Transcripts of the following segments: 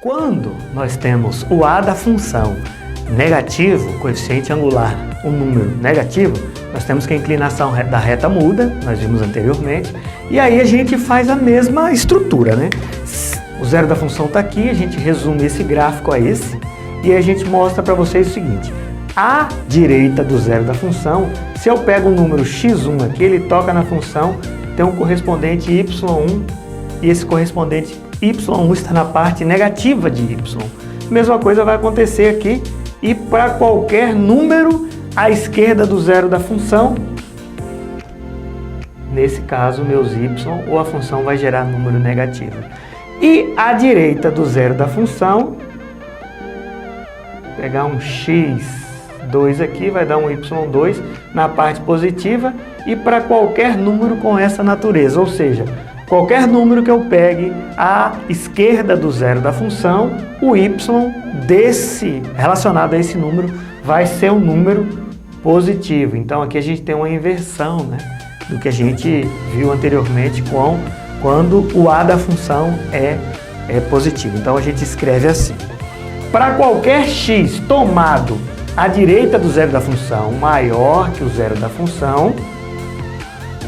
Quando nós temos o a da função negativo, coeficiente angular, um número negativo, nós temos que a inclinação da reta muda, nós vimos anteriormente, e aí a gente faz a mesma estrutura, né? O zero da função está aqui, a gente resume esse gráfico a esse, e aí a gente mostra para vocês o seguinte: à direita do zero da função, se eu pego um número x1 aqui, ele toca na função, tem um correspondente y1, e esse correspondente y1 está na parte negativa de y. Mesma coisa vai acontecer aqui, e para qualquer número à esquerda do zero da função, nesse caso meus y, ou a função vai gerar número negativo. E à direita do zero da função, pegar um x2 aqui, vai dar um y2 na parte positiva, e para qualquer número com essa natureza, ou seja, qualquer número que eu pegue à esquerda do zero da função, o y relacionado a esse número vai ser um número positivo. Então aqui a gente tem uma inversão, né, do que a gente viu anteriormente quando o a da função é positivo. Então a gente escreve assim: para qualquer x tomado à direita do zero da função maior que o zero da função,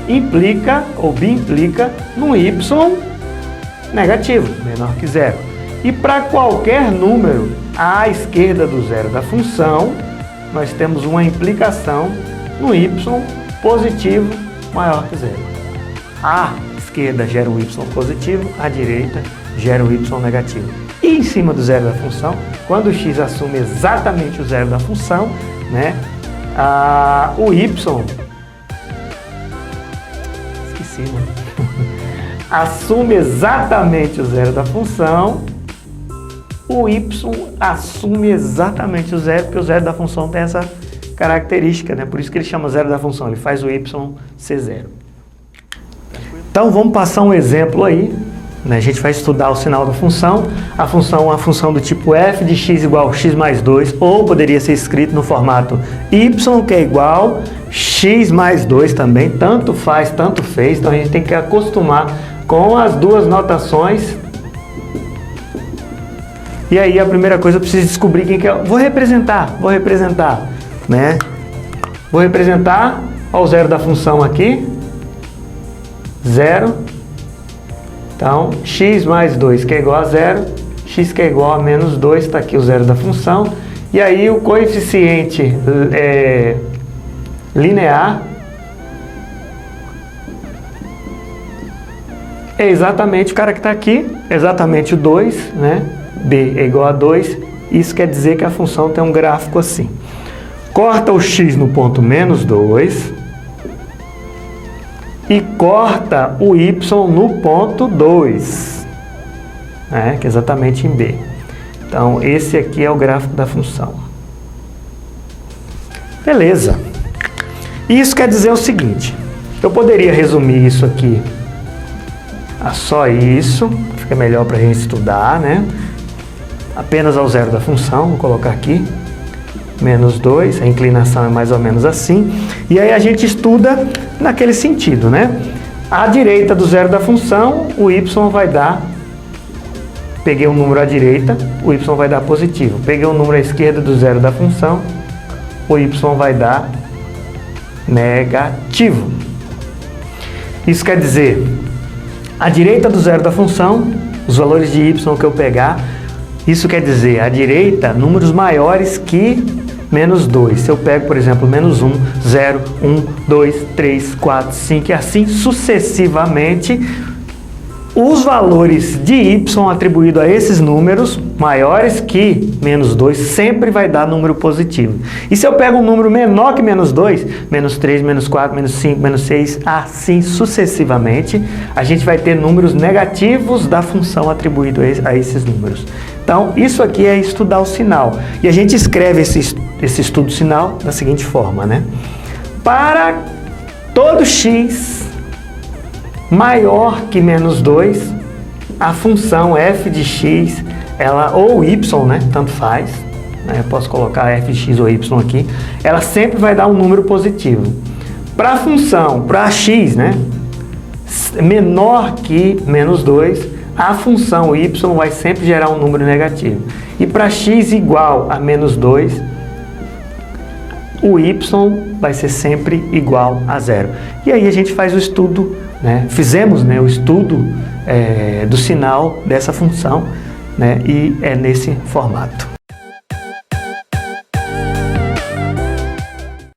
implica ou implica no y negativo, menor que zero. E para qualquer número à esquerda do zero da função, nós temos uma implicação no y positivo maior que zero. À esquerda gera um y positivo, à direita gera um y negativo. E em cima do zero da função, quando o x assume exatamente o zero da função, né, o y assume exatamente o zero da função, o y assume exatamente o zero, porque o zero da função tem essa característica, né? Por isso que ele chama zero da função, ele faz o y ser zero. Então vamos passar um exemplo aí, né? A gente vai estudar o sinal da função. A função é uma função do tipo f de x igual a x mais 2, ou poderia ser escrito no formato y, que é igual x mais 2 também, tanto faz, tanto fez. Então a gente tem que acostumar com as duas notações. E aí a primeira coisa eu preciso descobrir quem que é. Vou representar, né? Vou representar ao zero da função aqui, 0. Então, x mais 2 que é igual a 0, x que é igual a menos 2, está aqui o zero da função. E aí o coeficiente linear é exatamente o cara que está aqui, exatamente o 2, né? B é igual a 2, isso quer dizer que a função tem um gráfico assim. Corta o x no ponto menos 2 e corta o y no ponto 2, né? Que é exatamente em B. Então, esse aqui é o gráfico da função. Beleza. Isso quer dizer o seguinte: eu poderia resumir isso aqui a só isso, fica melhor para a gente estudar, né? Apenas ao zero da função, vou colocar aqui, menos 2, a inclinação é mais ou menos assim. E aí a gente estuda naquele sentido, né? À direita do zero da função, o y vai dar, peguei um número à direita, o y vai dar positivo. Peguei um número à esquerda do zero da função, o y vai dar negativo. Isso quer dizer, à direita do zero da função, os valores de y que eu pegar, isso quer dizer, à direita, números maiores que menos 2. Se eu pego, por exemplo, menos 1, 0, 1, 2, 3, 4, 5 e assim sucessivamente, os valores de y atribuído a esses números maiores que menos 2 sempre vai dar número positivo. E se eu pego um número menor que menos 2, menos 3, menos 4, menos 5, menos 6, assim sucessivamente, a gente vai ter números negativos da função atribuído a esses números. Então, isso aqui é estudar o sinal. E a gente escreve esse estudo sinal da seguinte forma, né? Para todo x maior que menos 2, a função f de x, ela, ou y, né? Tanto faz, né? Eu posso colocar f de x ou y aqui, ela sempre vai dar um número positivo. Para a função, para x, né? Menor que menos 2, a função y vai sempre gerar um número negativo. E para x igual a menos 2, o y vai ser sempre igual a 0. E aí a gente faz o estudo, né? Fizemos, né, o estudo do sinal dessa função, né? E é nesse formato.